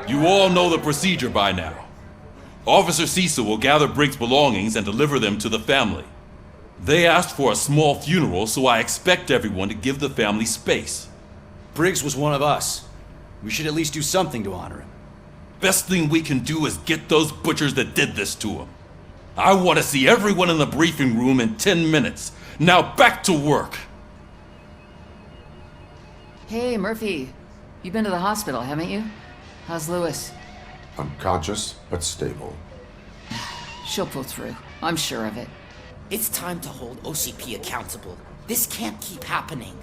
You all know the procedure by now. Officer Cecil will gather Briggs' belongings and deliver them to the family. They asked for a small funeral, so I expect everyone to give the family space. Briggs was one of us. We should at least do something to honor him. Best thing we can do is get those butchers that did this to him. I want to see everyone in the briefing room in 10 minutes. Now back to work. Hey, Murphy. You've been to the hospital, haven't you? How's Lewis? Unconscious, but stable. She'll pull through. I'm sure of it. It's time to hold OCP accountable. This can't keep happening.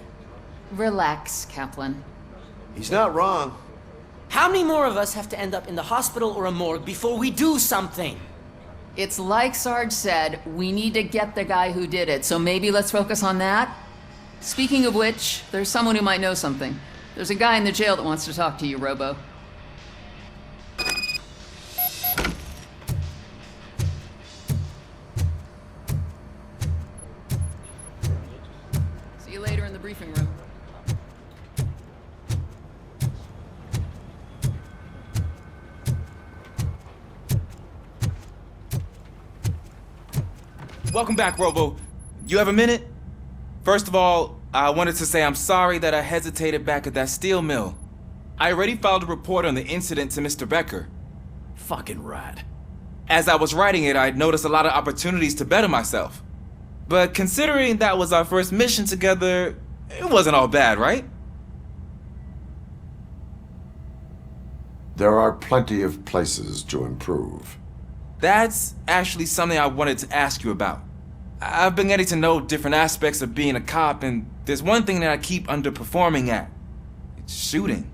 Relax, Kaplan. He's not wrong. How many more of us have to end up in the hospital or a morgue before we do something? It's like Sarge said, we need to get the guy who did it, so maybe let's focus on that? Speaking of which, there's someone who might know something. There's a guy in the jail that wants to talk to you, Robo. See you later in the briefing room. Welcome back, Robo. You have a minute? First of all, I wanted to say I'm sorry that I hesitated back at that steel mill. I already filed a report on the incident to Mr. Becker. Fucking rad. As I was writing it, I'd noticed a lot of opportunities to better myself. But considering that was our first mission together, it wasn't all bad, right? There are plenty of places to improve. That's actually something I wanted to ask you about. I've been getting to know different aspects of being a cop, and there's one thing that I keep underperforming at. It's shooting.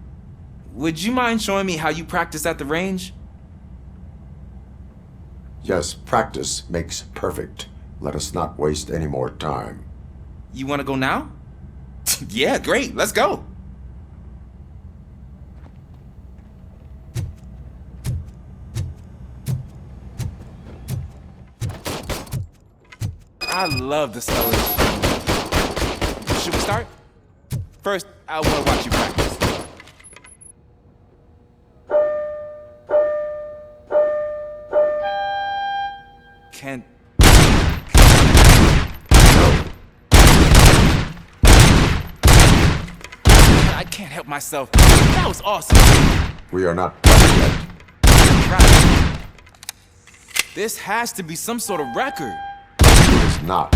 Would you mind showing me how you practice at the range? Yes, practice makes perfect. Let us not waste any more time. You want to go now? Yeah, great, let's go. I love the smell of this. Should we start? First, I want to watch you practice. Can't... I can't help myself. That was awesome. We are not done yet. Right. This has to be some sort of record. It is not.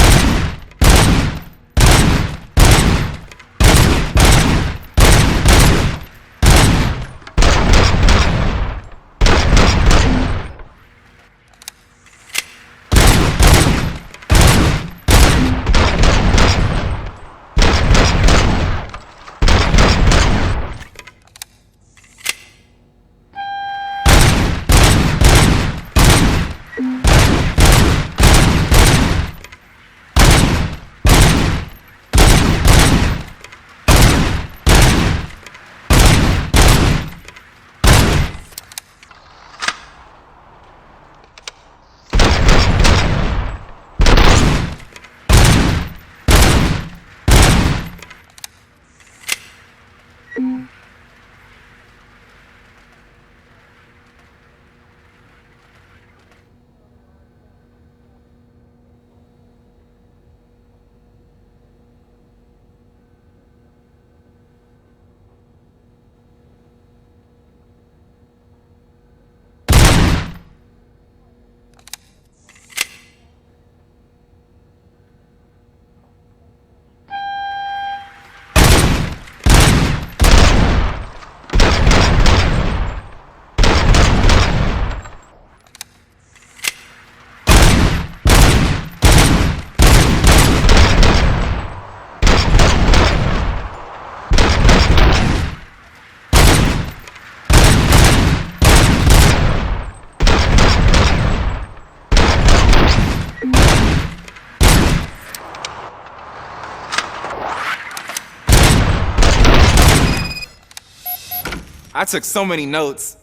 I took so many notes.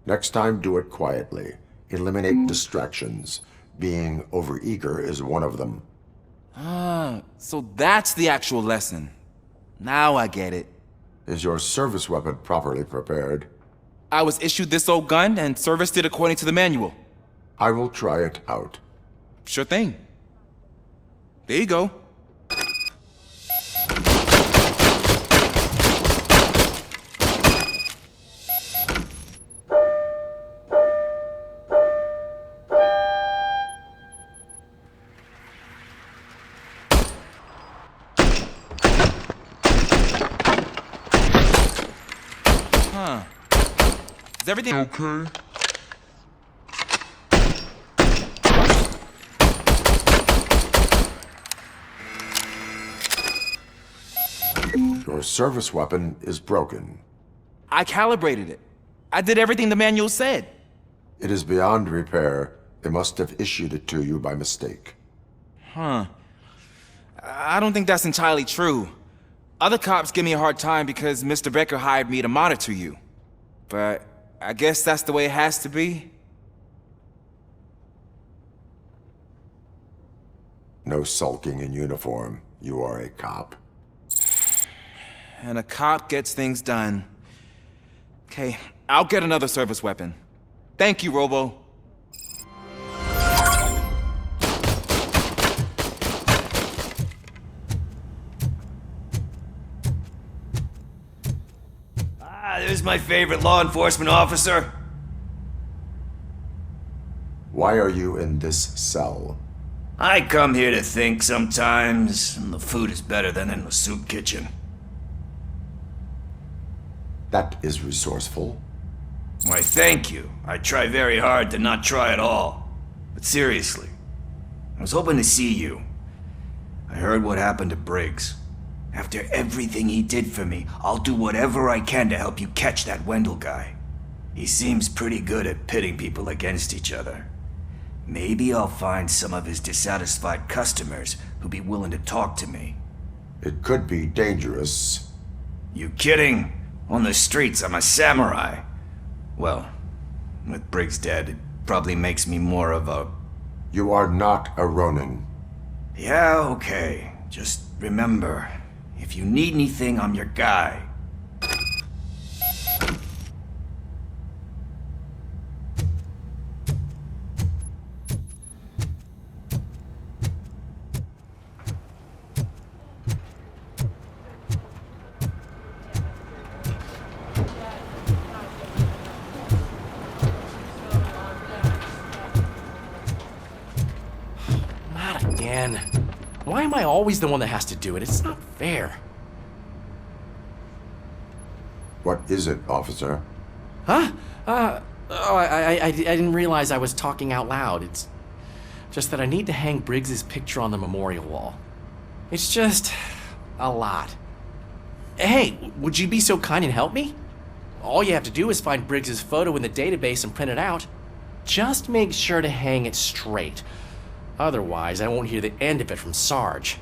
Next time, do it quietly. Eliminate distractions. Being overeager is one of them. Ah, so that's the actual lesson. Now I get it. Is your service weapon properly prepared? I was issued this old gun and serviced it according to the manual. I will try it out. Sure thing. There you go. Huh. Is everything okay? Your service weapon is broken. I calibrated it. I did everything the manual said. It is beyond repair. They must have issued it to you by mistake. Huh. I don't think that's entirely true. Other cops give me a hard time because Mr. Becker hired me to monitor you. But I guess that's the way it has to be. No sulking in uniform. You are a cop. And a cop gets things done. Okay, I'll get another service weapon. Thank you, Robo. There's my favorite law enforcement officer. Why are you in this cell? I come here to think sometimes, and the food is better than in the soup kitchen. That is resourceful. Why, thank you. I try very hard to not try at all. But seriously, I was hoping to see you. I heard what happened to Briggs. After everything he did for me, I'll do whatever I can to help you catch that Wendell guy. He seems pretty good at pitting people against each other. Maybe I'll find some of his dissatisfied customers who'll be willing to talk to me. It could be dangerous. You kidding? On the streets, I'm a samurai. Well, with Briggs dead, it probably makes me more of a... You are not a Ronin. Yeah, okay. Just remember, if you need anything, I'm your guy. Not again. Why am I always the one that has to do it? It's not fair. What is it, officer? Huh? I didn't realize I was talking out loud. It's just that I need to hang Briggs's picture on the memorial wall. It's just a lot. Hey, would you be so kind and help me? All you have to do is find Briggs's photo in the database and print it out. Just make sure to hang it straight. Otherwise, I won't hear the end of it from Sarge.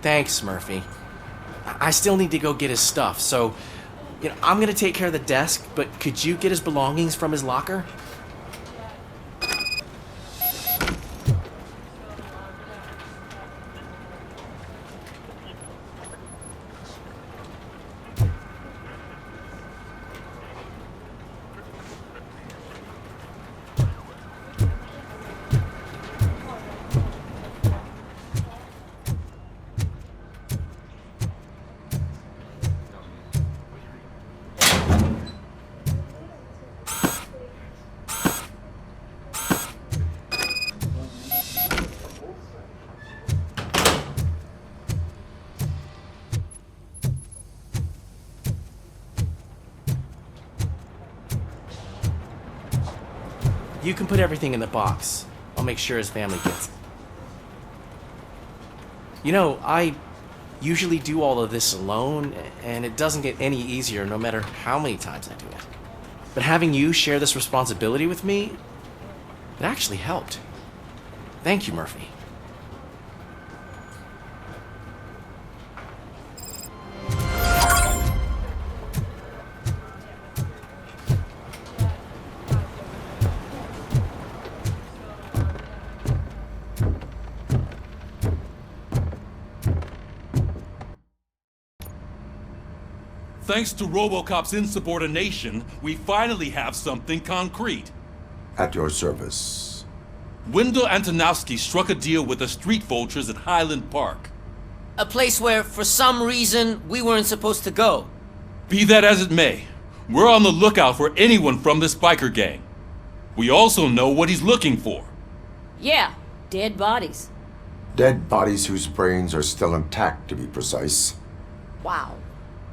Thanks, Murphy. I still need to go get his stuff, so, I'm gonna take care of the desk, but could you get his belongings from his locker? You can put everything in the box. I'll make sure his family gets it. I usually do all of this alone, and it doesn't get any easier no matter how many times I do it. But having you share this responsibility with me, it actually helped. Thank you, Murphy. Thanks to Robocop's insubordination, we finally have something concrete. At your service. Wendell Antonowski struck a deal with the street vultures at Highland Park. A place where, for some reason, we weren't supposed to go. Be that as it may, we're on the lookout for anyone from this biker gang. We also know what he's looking for. Yeah, dead bodies. Dead bodies whose brains are still intact, to be precise. Wow,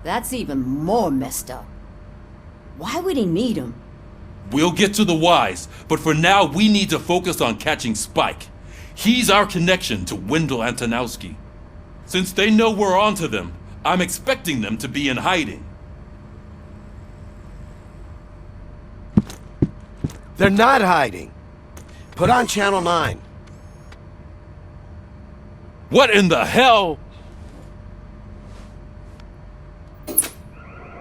that's even more messed up. Why would he need them? We'll get to the whys, but for now we need to focus on catching Spike. He's our connection to Wendell Antonowski. Since they know we're onto them, I'm expecting them to be in hiding. They're not hiding. Put on Channel 9. What in the hell?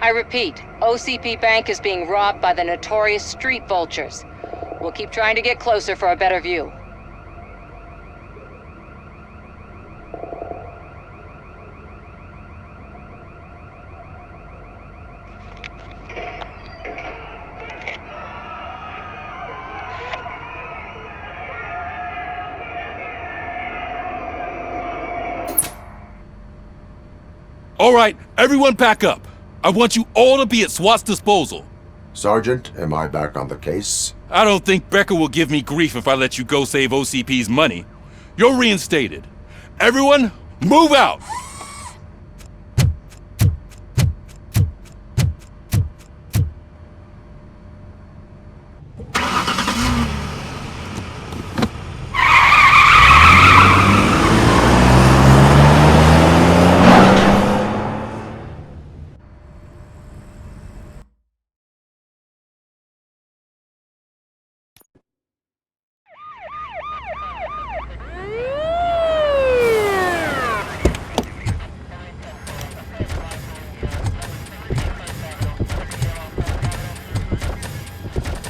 I repeat, OCP Bank is being robbed by the notorious street vultures. We'll keep trying to get closer for a better view. All right, everyone pack up. I want you all to be at SWAT's disposal. Sergeant, am I back on the case? I don't think Becker will give me grief if I let you go save OCP's money. You're reinstated. Everyone, move out!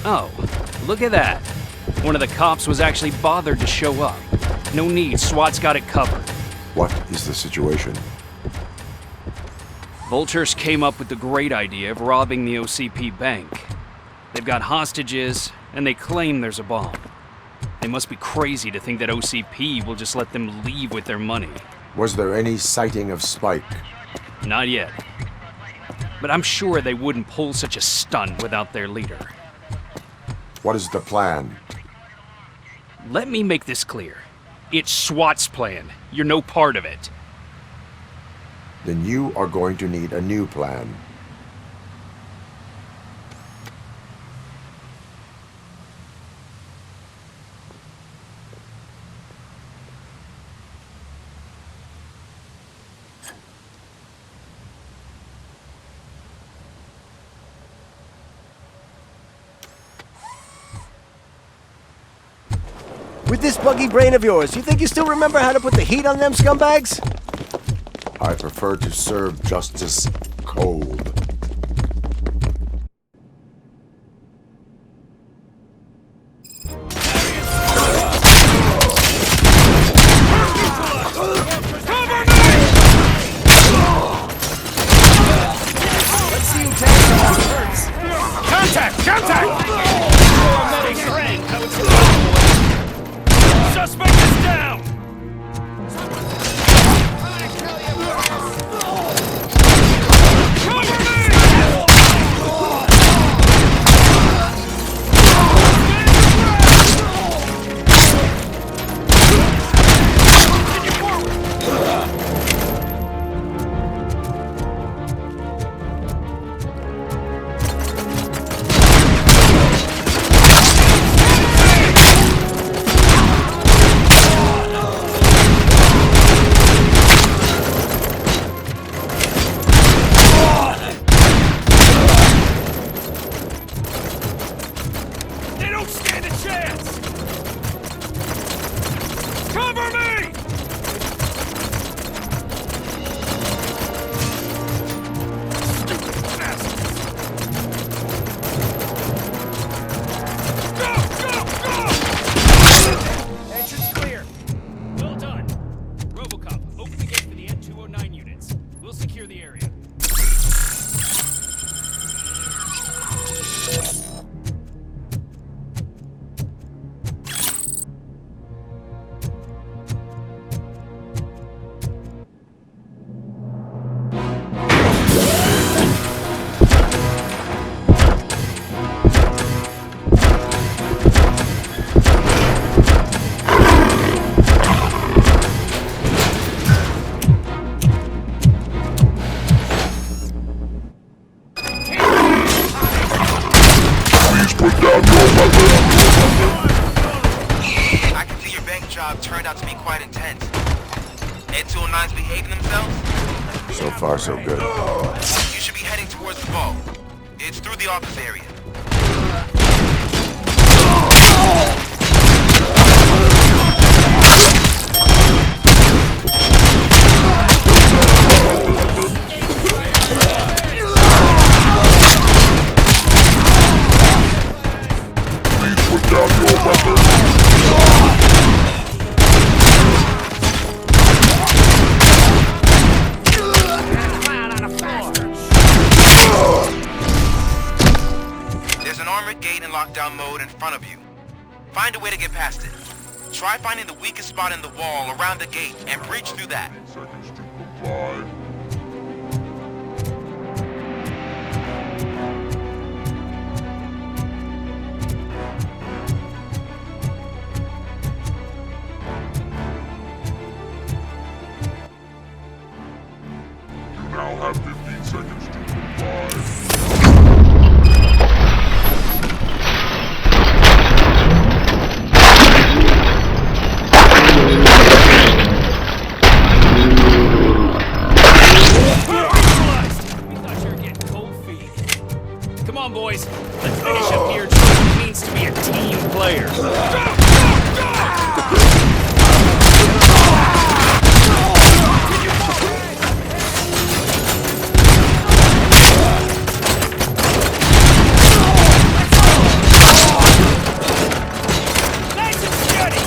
Oh, look at that. One of the cops was actually bothered to show up. No need, SWAT's got it covered. What is the situation? Vultures came up with the great idea of robbing the OCP bank. They've got hostages, and they claim there's a bomb. They must be crazy to think that OCP will just let them leave with their money. Was there any sighting of Spike? Not yet. But I'm sure they wouldn't pull such a stunt without their leader. What is the plan? Let me make this clear. It's SWAT's plan. You're no part of it. Then you are going to need a new plan. With this buggy brain of yours, you think you still remember how to put the heat on them scumbags? I prefer to serve justice cold. Suspect is down! I can see your bank job turned out to be quite intense. N209's behaving themselves? So far, so good. You should be heading towards the vault. It's through the office area. Lockdown mode in front of you. Find a way to get past it. Try finding the weakest spot in the wall around the gate and breach through that. You now have 15 seconds to comply. Come on, boys. Let's finish up here. Just what it means to be a team player. Nice and steady.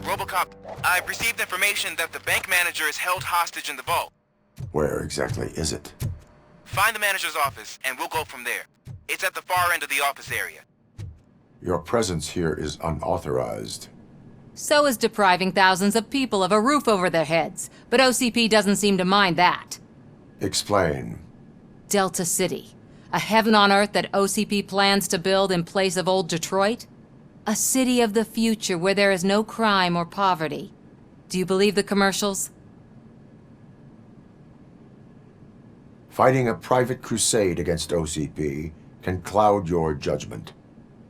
Robocop, I've received information that the bank manager is held hostage in the vault. Where exactly is it? Find the manager's office, and we'll go from there. It's at the far end of the office area. Your presence here is unauthorized. So is depriving thousands of people of a roof over their heads, but OCP doesn't seem to mind that. Explain. Delta City. A heaven on earth that OCP plans to build in place of old Detroit? A city of the future where there is no crime or poverty. Do you believe the commercials? Fighting a private crusade against OCP can cloud your judgment.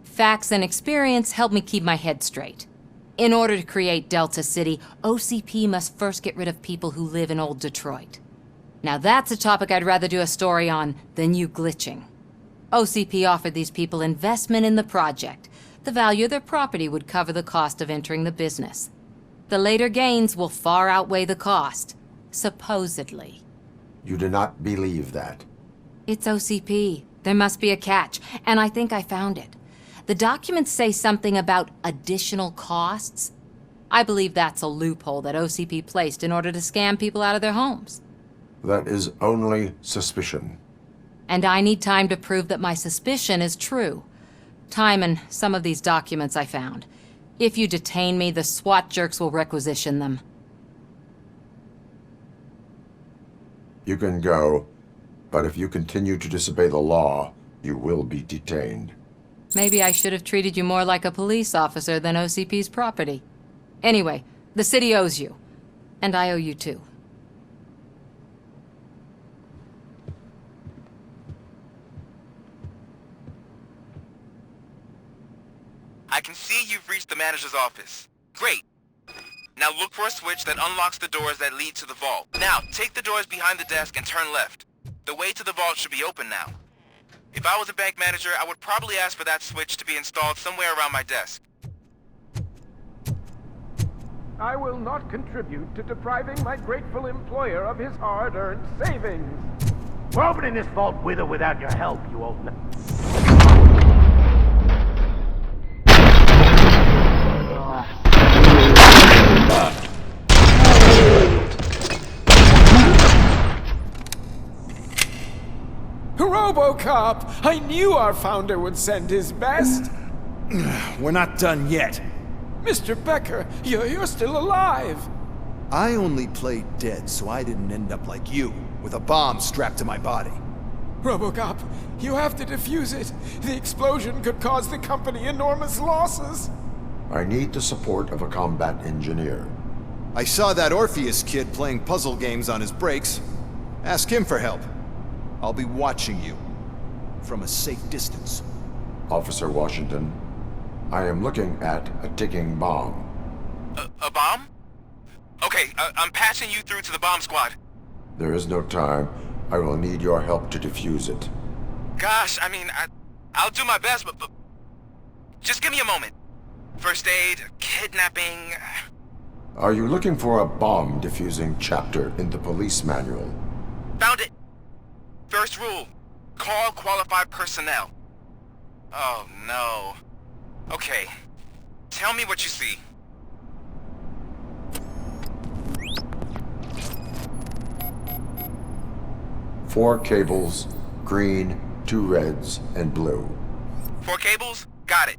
Facts and experience help me keep my head straight. In order to create Delta City, OCP must first get rid of people who live in old Detroit. Now that's a topic I'd rather do a story on than you glitching. OCP offered these people investment in the project. The value of their property would cover the cost of entering the business. The later gains will far outweigh the cost, supposedly. You do not believe that. It's OCP. There must be a catch, and I think I found it. The documents say something about additional costs. I believe that's a loophole that OCP placed in order to scam people out of their homes. That is only suspicion. And I need time to prove that my suspicion is true. Time and some of these documents I found. If you detain me, the SWAT jerks will requisition them. You can go, but if you continue to disobey the law, you will be detained. Maybe I should have treated you more like a police officer than OCP's property. Anyway, the city owes you. And I owe you too. I can see you've reached the manager's office. Great. Now look for a switch that unlocks the doors that lead to the vault. Now, take the doors behind the desk and turn left. The way to the vault should be open now. If I was a bank manager, I would probably ask for that switch to be installed somewhere around my desk. I will not contribute to depriving my grateful employer of his hard-earned savings. We're opening this vault with or without your help, you old... Robocop! I knew our founder would send his best! We're not done yet. Mr. Becker, you're still alive! I only played dead so I didn't end up like you, with a bomb strapped to my body. Robocop, you have to defuse it. The explosion could cause the company enormous losses. I need the support of a combat engineer. I saw that Orpheus kid playing puzzle games on his breaks. Ask him for help. I'll be watching you. From a safe distance. Officer Washington, I am looking at a ticking bomb. A bomb? Okay, I'm passing you through to the bomb squad. There is no time. I will need your help to defuse it. Gosh, I mean, I'll do my best, but just give me a moment. First aid, kidnapping... Are you looking for a bomb defusing chapter in the police manual? Found it! First rule, call qualified personnel. Oh no. Okay, tell me what you see. Four cables, green, 2 reds, and blue. 4 cables? Got it.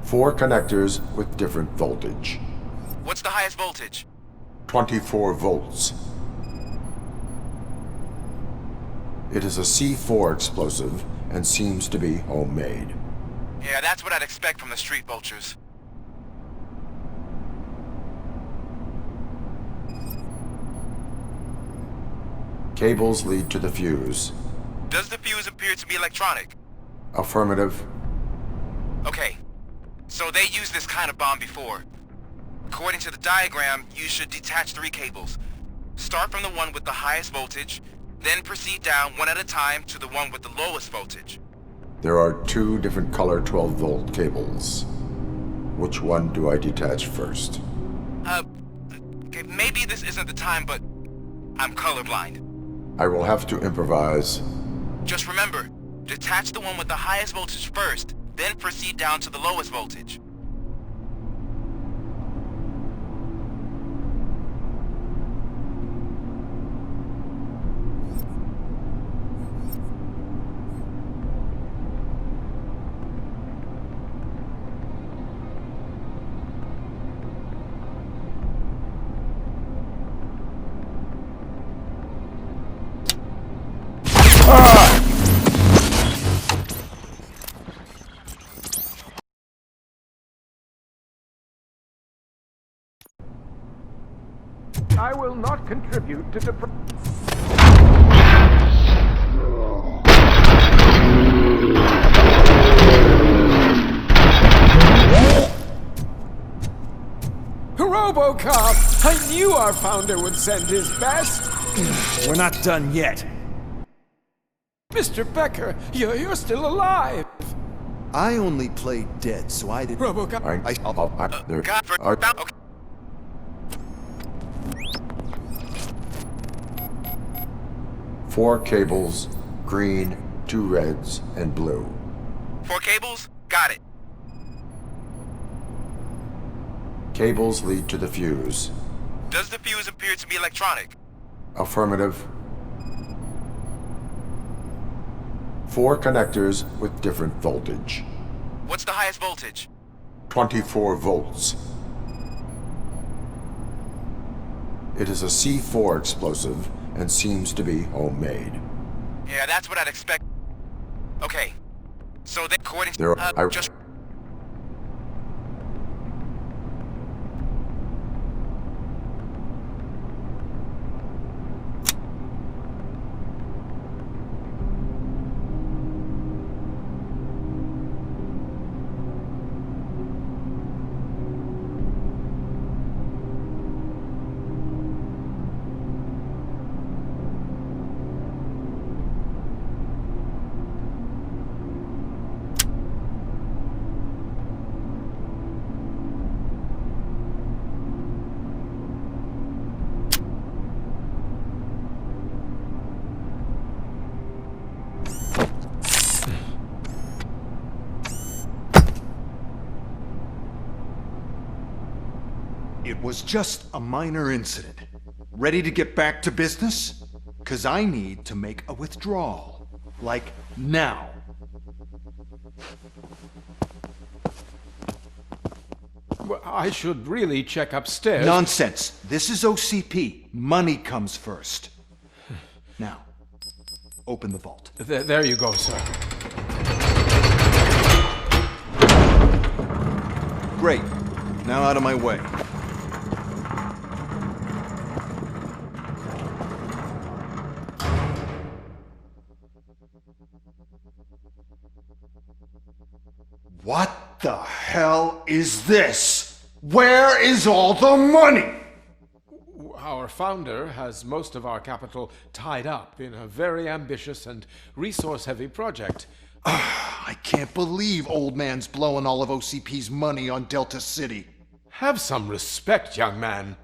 4 connectors with different voltage. What's the highest voltage? 24 volts. It is a C4 explosive and seems to be homemade. Yeah, that's what I'd expect from the street vultures. Cables lead to the fuse. Does the fuse appear to be electronic? Affirmative. Okay, so they used this kind of bomb before. According to the diagram, you should detach 3 cables. Start from the one with the highest voltage, then proceed down one at a time to the one with the lowest voltage. There are 2 different color 12-volt cables. Which one do I detach first? Okay, maybe this isn't the time, but I'm colorblind. I will have to improvise. Just remember, detach the one with the highest voltage first, then proceed down to the lowest voltage. I will not contribute to Robocop! I knew our founder would send his best! We're not done yet. Mr. Becker, you're still alive! I only played dead, so I didn't... Robocop... Four cables, green, 2 reds, and blue. 4 cables? Got it. Cables lead to the fuse. Does the fuse appear to be electronic? Affirmative. 4 connectors with different voltage. What's the highest voltage? 24 volts. It is a C4 explosive and seems to be homemade. Yeah, that's what I'd expect. Okay. So then, according to... There are... just... It was just a minor incident. Ready to get back to business? 'Cause I need to make a withdrawal. Like, now. Well, I should really check upstairs. Nonsense. This is OCP. Money comes first. Now, open the vault. There you go, sir. Great. Now out of my way. What the hell is this? Where is all the money? Our founder has most of our capital tied up in a very ambitious and resource-heavy project. I can't believe old man's blowing all of OCP's money on Delta City. Have some respect, young man.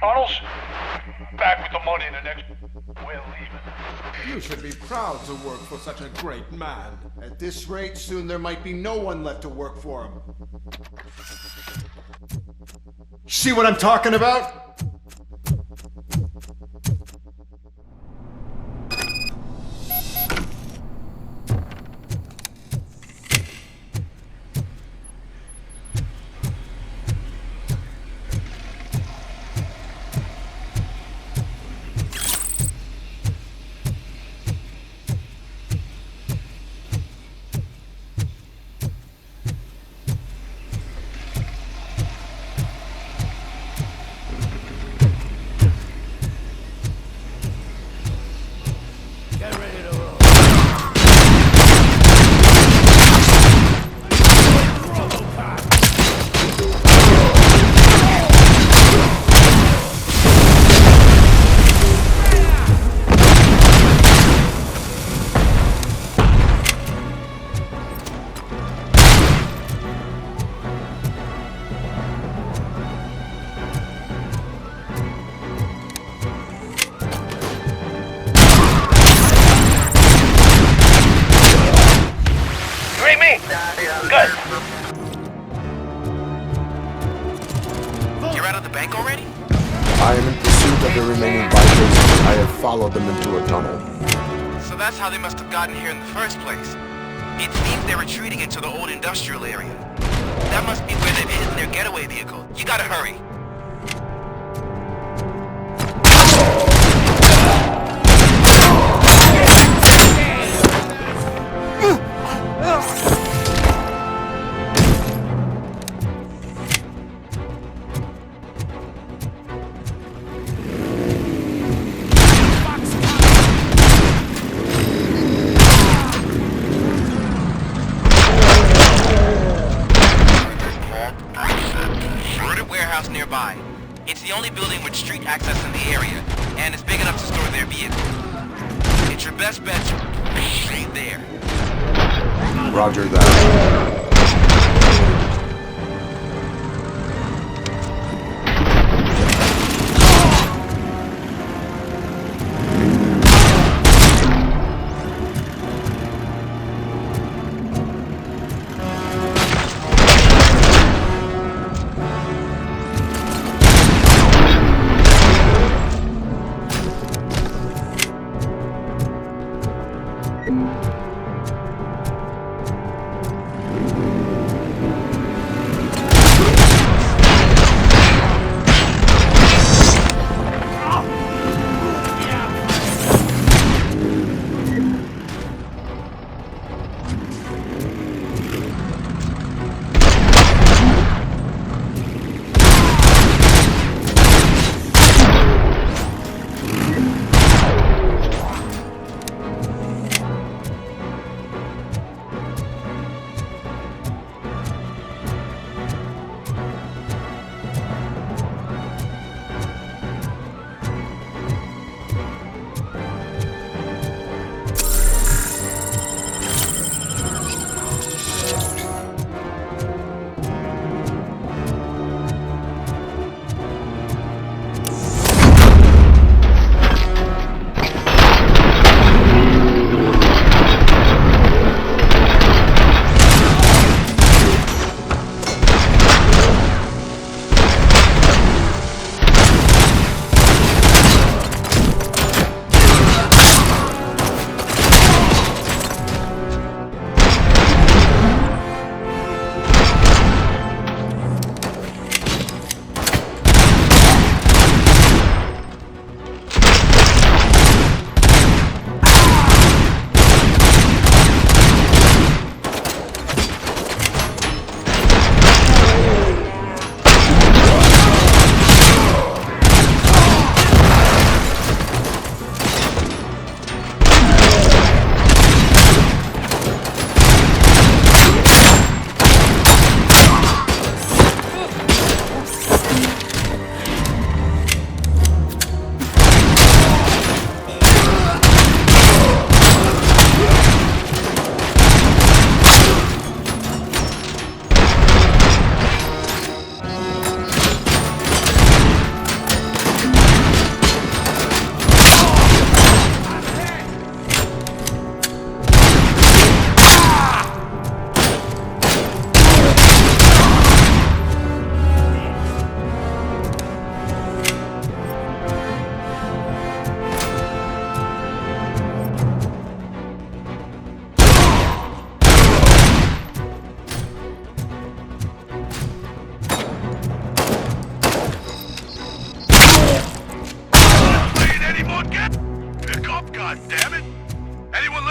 Arnold's back with the money in the next... We're leaving. You should be proud to work for such a great man. At this rate, soon there might be no one left to work for him. See what I'm talking about? Good. You're out of the bank already? I am in pursuit of the remaining bikers. I have followed them into a tunnel. So that's how they must have gotten here in the first place. It seems they're retreating into the old industrial area. That must be where they've hidden their getaway vehicle. You gotta hurry. warehouse nearby. It's the only building with street access in the area, and it's big enough to store their vehicles. It's your best bet to stay there. Roger that.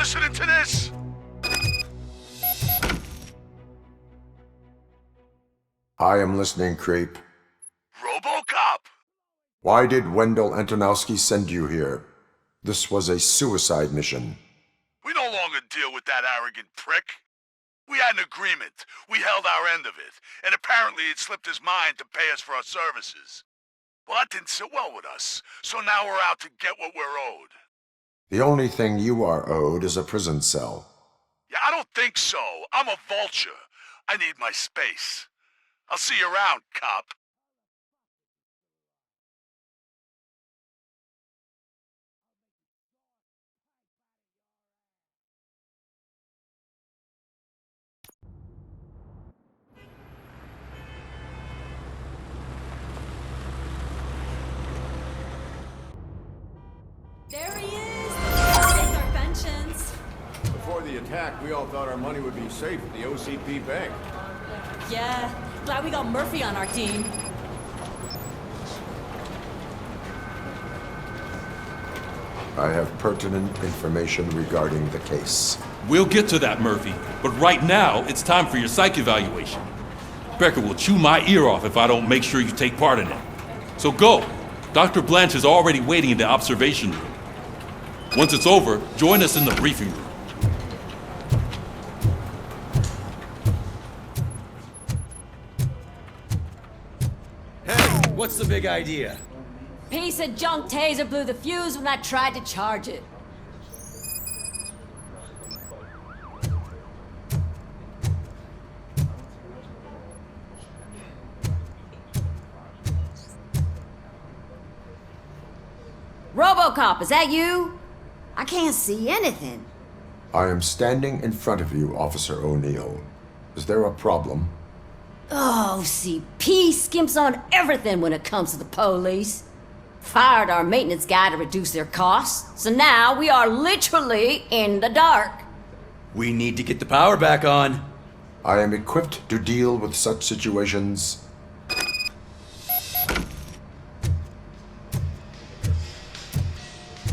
listening to this? I am listening, Creep. Robocop? Why did Wendell Antonowski send you here? This was a suicide mission. We no longer deal with that arrogant prick. We had an agreement. We held our end of it, and apparently it slipped his mind to pay us for our services. Well, that didn't sit well with us, so now we're out to get what we're owed. The only thing you are owed is a prison cell. Yeah, I don't think so. I'm a vulture. I need my space. I'll see you around, cop. There he is! Take our pensions. Before the attack, we all thought our money would be safe at the OCP bank. Yeah, glad we got Murphy on our team. I have pertinent information regarding the case. We'll get to that, Murphy, but right now, it's time for your psych evaluation. Becker will chew my ear off if I don't make sure you take part in it. So go. Dr. Blanche is already waiting in the observation room. Once it's over, join us in the briefing room. Hey, what's the big idea? Piece of junk taser blew the fuse when I tried to charge it. Robocop, is that you? I can't see anything. I am standing in front of you, Officer O'Neill. Is there a problem? Oh, CP skimps on everything when it comes to the police. Fired our maintenance guy to reduce their costs, so now we are literally in the dark. We need to get the power back on. I am equipped to deal with such situations.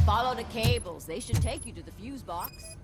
Follow the cables. They should take you to the fuse box.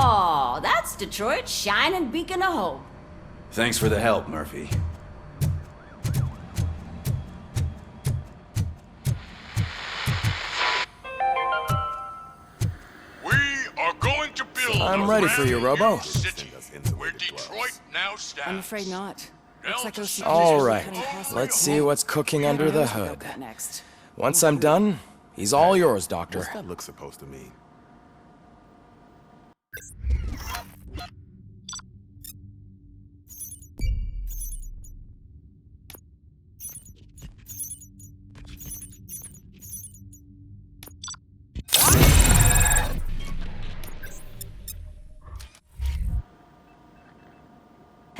Oh, that's Detroit's shining beacon of hope. Thanks for the help, Murphy. We are going to build I'm ready for you, Robo. city where Detroit now stands. I'm afraid not. Looks like OCP All is right, cutting costs let's like see what's cooking under the Who knows what hood. they'll cut next. Once I'm done, he's all yours, Doctor. What's that look supposed to mean?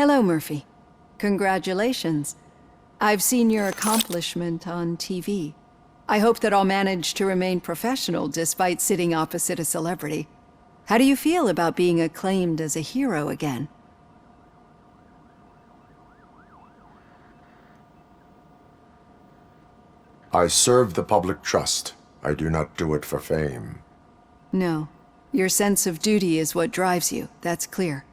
Hello, Murphy. Congratulations. I've seen your accomplishment on TV. I hope that I'll manage to remain professional despite sitting opposite a celebrity. How do you feel about being acclaimed as a hero again? I serve the public trust. I do not do it for fame. No. Your sense of duty is what drives you, that's clear.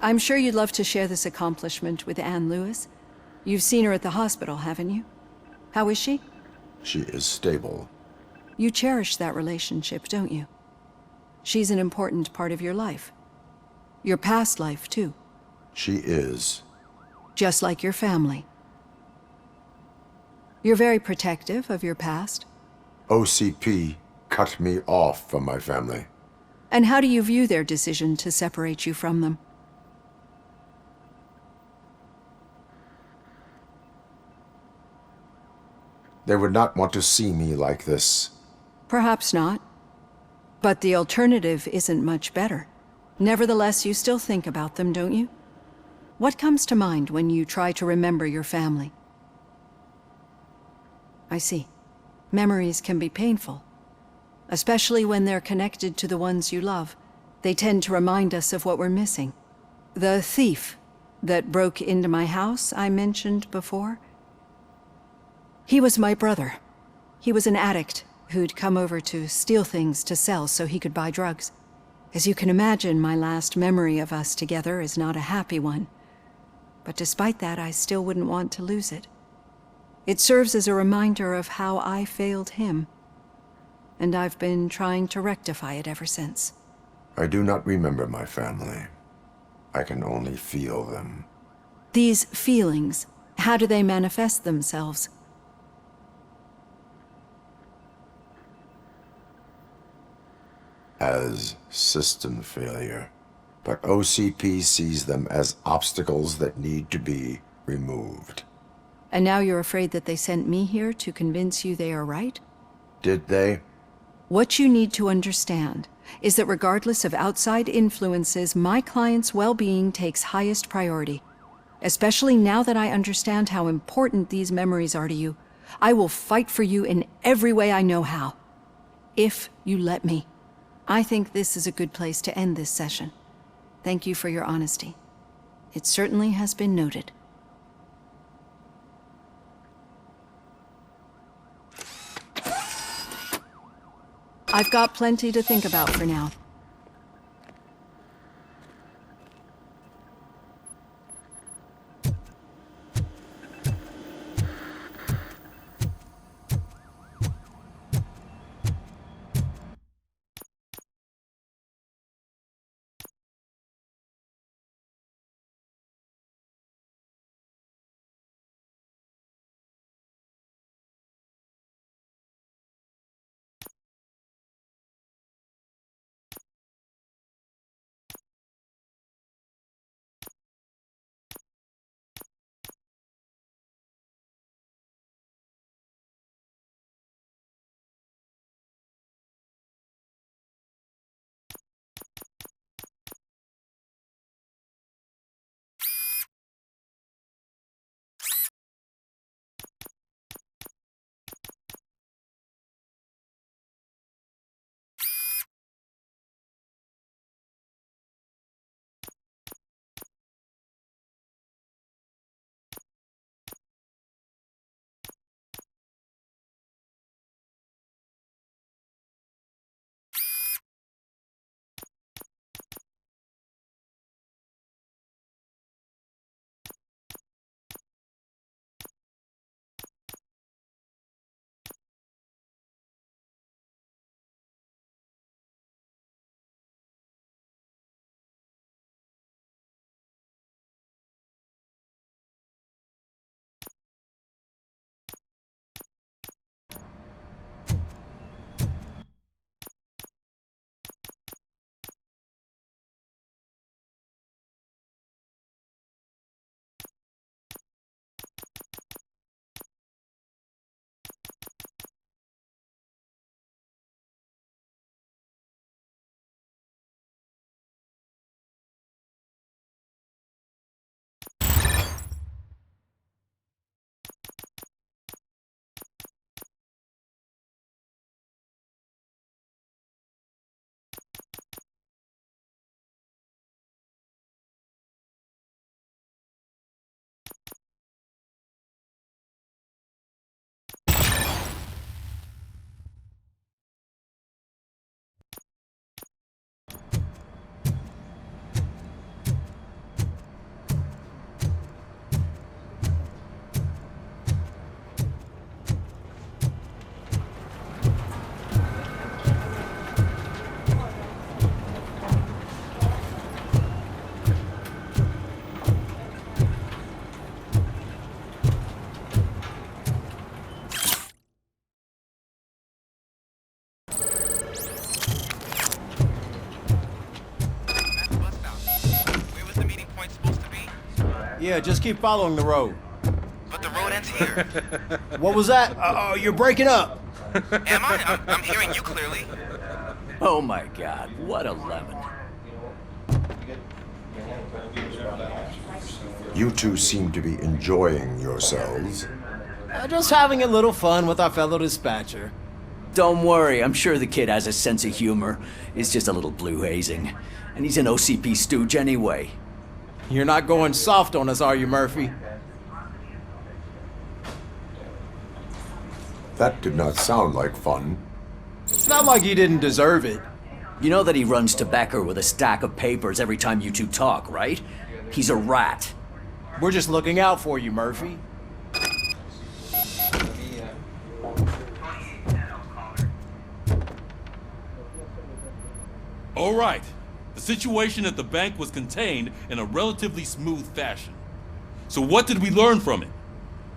I'm sure you'd love to share this accomplishment with Anne Lewis. You've seen her at the hospital, haven't you? How is she? She is stable. You cherish that relationship, don't you? She's an important part of your life. Your past life, too. She is. Just like your family. You're very protective of your past. OCP cut me off from my family. And how do you view their decision to separate you from them? They would not want to see me like this. Perhaps not. But the alternative isn't much better. Nevertheless, you still think about them, don't you? What comes to mind when you try to remember your family? I see. Memories can be painful. Especially when they're connected to the ones you love. They tend to remind us of what we're missing. The thief that broke into my house I mentioned before? He was my brother. He was an addict who'd come over to steal things to sell so he could buy drugs. As you can imagine, my last memory of us together is not a happy one. But despite that, I still wouldn't want to lose it. It serves as a reminder of how I failed him. And I've been trying to rectify it ever since. I do not remember my family. I can only feel them. These feelings, how do they manifest themselves? As system failure. But OCP sees them as obstacles that need to be removed. And now you're afraid that they sent me here to convince you they are right? Did they? What you need to understand is that regardless of outside influences, my client's well-being takes highest priority. Especially now that I understand how important these memories are to you. I will fight for you in every way I know how. If you let me. I think this is a good place to end this session. Thank you for your honesty. It certainly has been noted. I've got plenty to think about for now. Yeah, just keep following the road. But the road ends here. What was that? Oh, you're breaking up. Am I? I'm hearing you clearly. Oh my god, what a lemon. You two seem to be enjoying yourselves. Just having a little fun with our fellow dispatcher. Don't worry, I'm sure the kid has a sense of humor. It's just a little blue hazing. And he's an OCP stooge anyway. You're not going soft on us, are you, Murphy? That did not sound like fun. It's not like he didn't deserve it. You know that he runs to Becker with a stack of papers every time you two talk, right? He's a rat. We're just looking out for you, Murphy. All right. The situation at the bank was contained in a relatively smooth fashion. So what did we learn from it?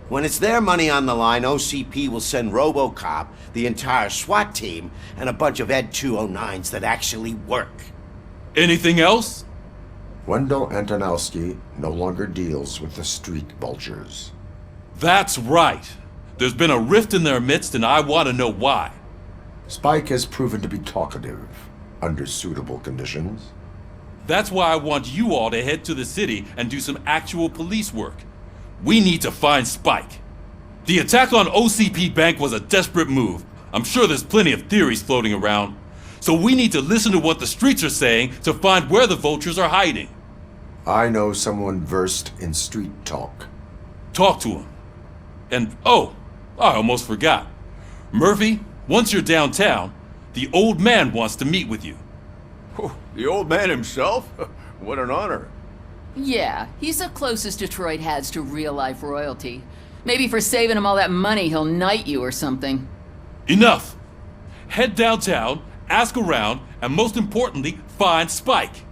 When it's their money on the line, OCP will send Robocop, the entire SWAT team, and a bunch of Ed 209s that actually work. Anything else? Wendell Antonowski no longer deals with the street vultures. That's right. There's been a rift in their midst, and I want to know why. Spike has proven to be talkative under suitable conditions. That's why I want you all to head to the city and do some actual police work. We need to find Spike. The attack on OCP Bank was a desperate move. I'm sure there's plenty of theories floating around. So we need to listen to what the streets are saying to find where the vultures are hiding. I know someone versed in street talk. Talk to him. And oh, I almost forgot. Murphy, once you're downtown, the old man wants to meet with you. Oh, the old man himself? What an honor. Yeah, he's the closest Detroit has to real-life royalty. Maybe for saving him all that money, he'll knight you or something. Enough! Head downtown, ask around, and most importantly, find Spike.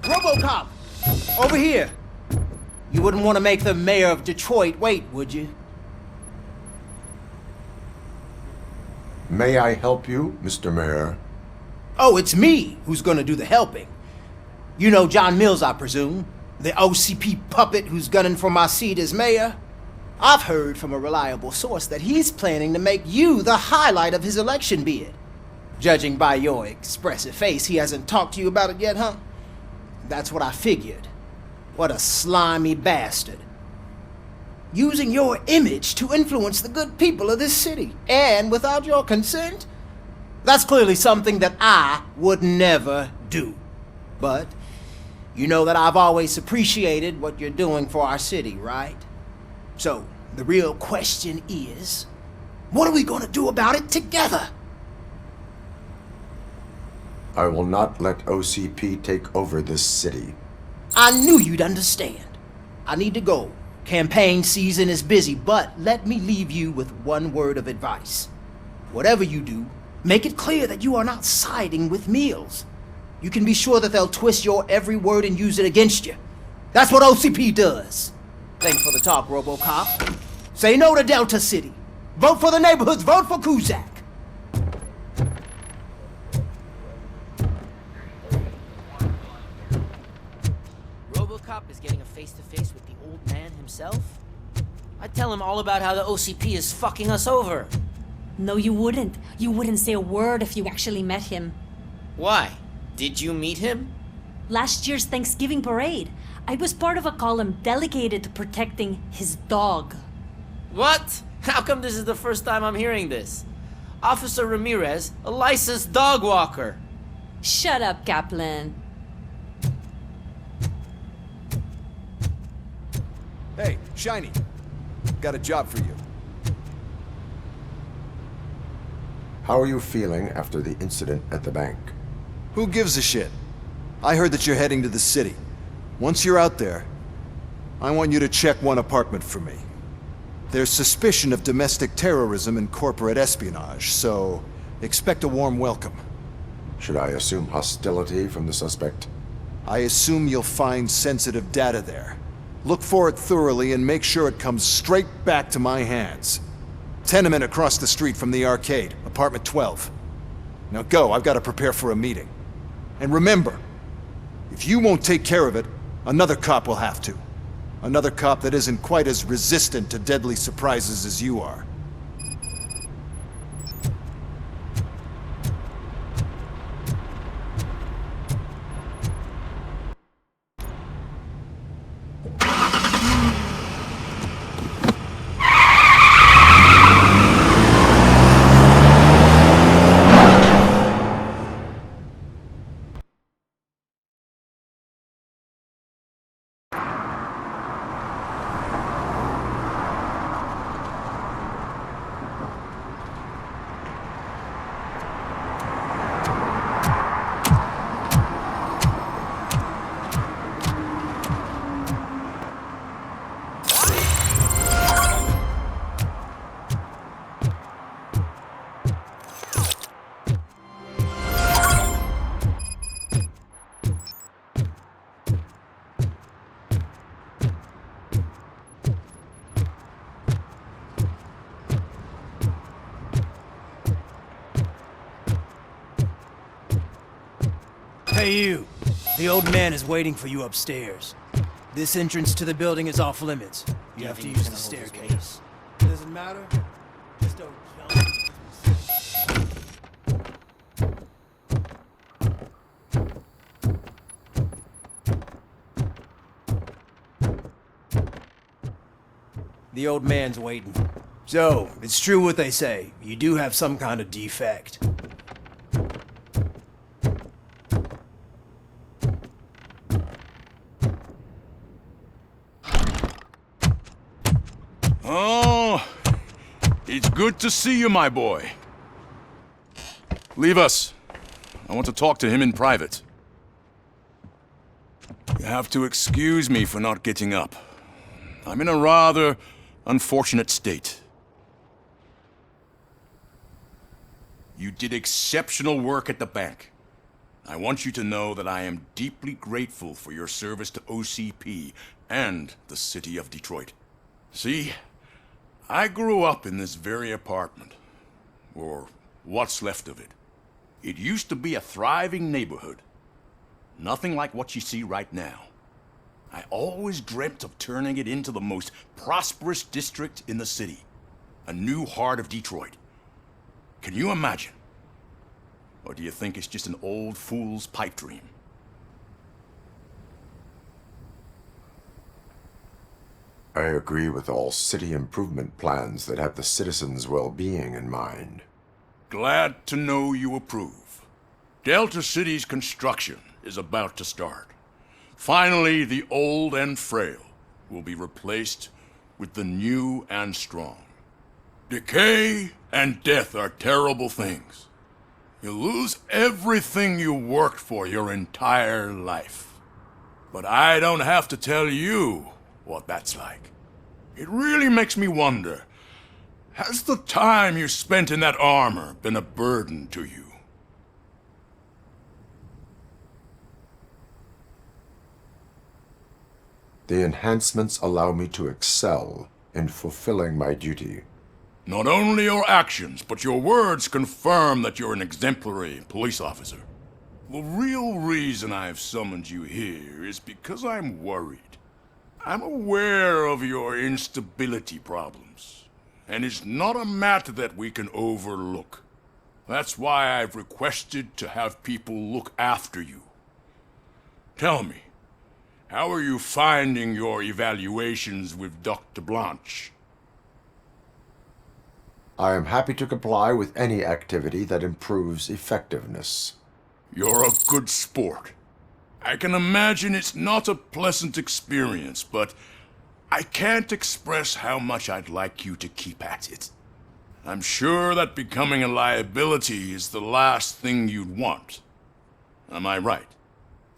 Robocop! Over here! You wouldn't want to make the mayor of Detroit wait, would you? May I help you, Mr. Mayor? Oh, it's me who's gonna do the helping. You know John Mills, I presume? The OCP puppet who's gunning for my seat as mayor? I've heard from a reliable source that he's planning to make you the highlight of his election bid. Judging by your expressive face, he hasn't talked to you about it yet, huh? That's what I figured. What a slimy bastard. Using your image to influence the good people of this city, and without your consent? That's clearly something that I would never do. But you know that I've always appreciated what you're doing for our city, right? So, the real question is, what are we gonna do about it together? I will not let OCP take over this city. I knew you'd understand. I need to go. Campaign season is busy, but let me leave you with one word of advice. Whatever you do, make it clear that you are not siding with Mills. You can be sure that they'll twist your every word and use it against you. That's what OCP does. Thanks for the talk, Robocop. Say no to Delta City. Vote for the neighborhoods. Vote for Kuzak. Robocop is getting a face-to-face with the old man himself? I'd tell him all about how the OCP is fucking us over. No, you wouldn't. You wouldn't say a word if you actually met him. Why? Did you meet him? Last year's Thanksgiving parade, I was part of a column dedicated to protecting his dog. What? How come this is the first time I'm hearing this? Officer Ramirez, a licensed dog walker. Shut up, Kaplan. Hey, Shiny. Got a job for you. How are you feeling after the incident at the bank? Who gives a shit? I heard that you're heading to the city. Once you're out there, I want you to check one apartment for me. There's suspicion of domestic terrorism and corporate espionage, so expect a warm welcome. Should I assume hostility from the suspect? I assume you'll find sensitive data there. Look for it thoroughly and make sure it comes straight back to my hands. Tenement across the street from the arcade, apartment 12. Now go, I've got to prepare for a meeting. And remember, if you won't take care of it, another cop will have to. Another cop that isn't quite as resistant to deadly surprises as you are. Hey, you. The old man is waiting for you upstairs. This entrance to the building is off limits. You have to use the staircase. Doesn't matter. Just don't jump. The old man's waiting. So, it's true what they say. You do have some kind of defect. Oh, it's good to see you, my boy. Leave us. I want to talk to him in private. You have to excuse me for not getting up. I'm in a rather unfortunate state. You did exceptional work at the bank. I want you to know that I am deeply grateful for your service to OCP and the city of Detroit. See, I grew up in this very apartment, or what's left of it. It used to be a thriving neighborhood. Nothing like what you see right now. I always dreamt of turning it into the most prosperous district in the city. A new heart of Detroit. Can you imagine? Or do you think it's just an old fool's pipe dream? I agree with all city improvement plans that have the citizens' well-being in mind. Glad to know you approve. Delta City's construction is about to start. Finally, the old and frail will be replaced with the new and strong. Decay and death are terrible things. You lose everything you worked for your entire life. But I don't have to tell you what that's like. It really makes me wonder, has the time you spent in that armor been a burden to you? The enhancements allow me to excel in fulfilling my duty. Not only your actions, but your words confirm that you're an exemplary police officer. The real reason I've summoned you here is because I'm worried. I'm aware of your instability problems, and it's not a matter that we can overlook. That's why I've requested to have people look after you. Tell me, how are you finding your evaluations with Dr. Blanche? I am happy to comply with any activity that improves effectiveness. You're a good sport. I can imagine it's not a pleasant experience, but I can't express how much I'd like you to keep at it. I'm sure that becoming a liability is the last thing you'd want. Am I right?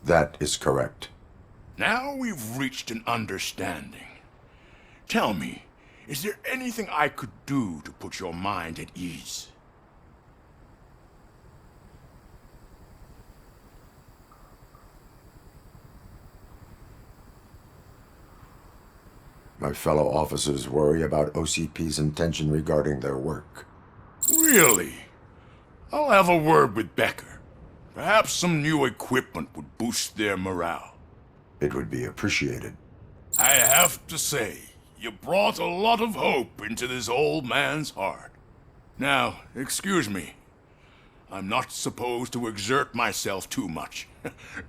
That is correct. Now we've reached an understanding. Tell me, is there anything I could do to put your mind at ease? My fellow officers worry about OCP's intention regarding their work. Really? I'll have a word with Becker. Perhaps some new equipment would boost their morale. It would be appreciated. I have to say, you brought a lot of hope into this old man's heart. Now, excuse me. I'm not supposed to exert myself too much.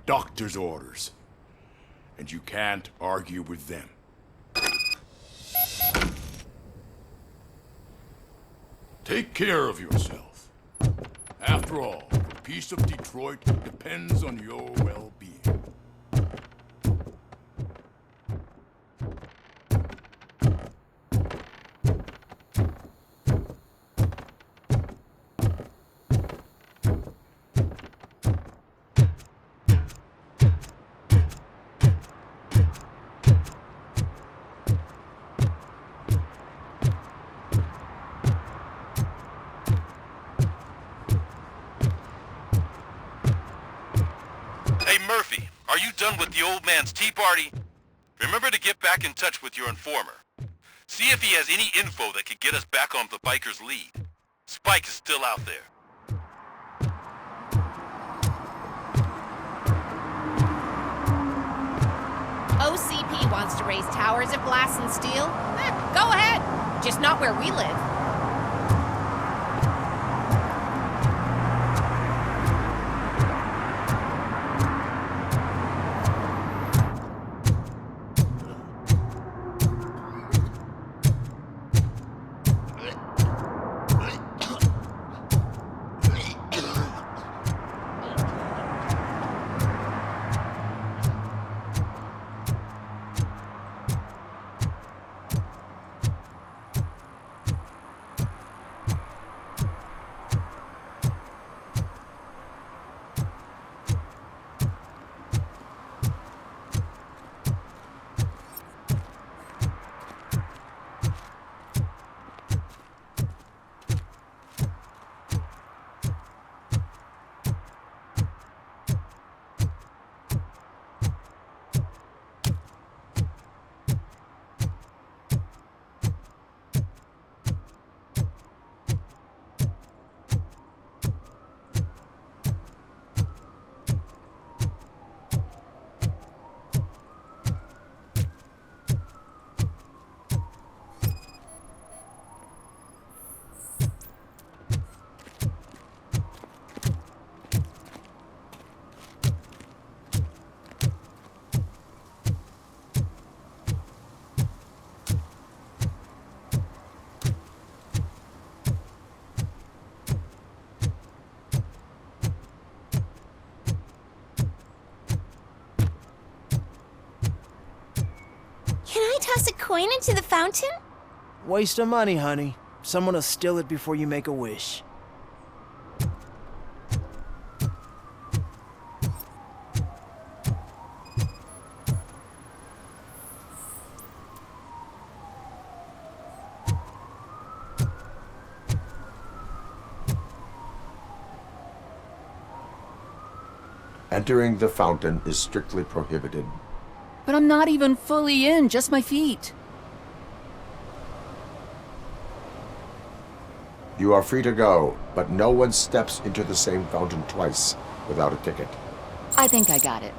Doctor's orders. And you can't argue with them. Take care of yourself. After all, the peace of Detroit depends on your well-being. Murphy, are you done with the old man's tea party? Remember to get back in touch with your informer. See if he has any info that could get us back on the biker's lead. Spike is still out there. raise towers of glass and steel? Go ahead. Just not where we live. Can I toss a coin into the fountain? Waste of money, honey. Someone will steal it before you make a wish. Entering the fountain is strictly prohibited. But I'm not even fully in, just my feet. You are free to go, but no one steps into the same fountain twice without a ticket. I think I got it.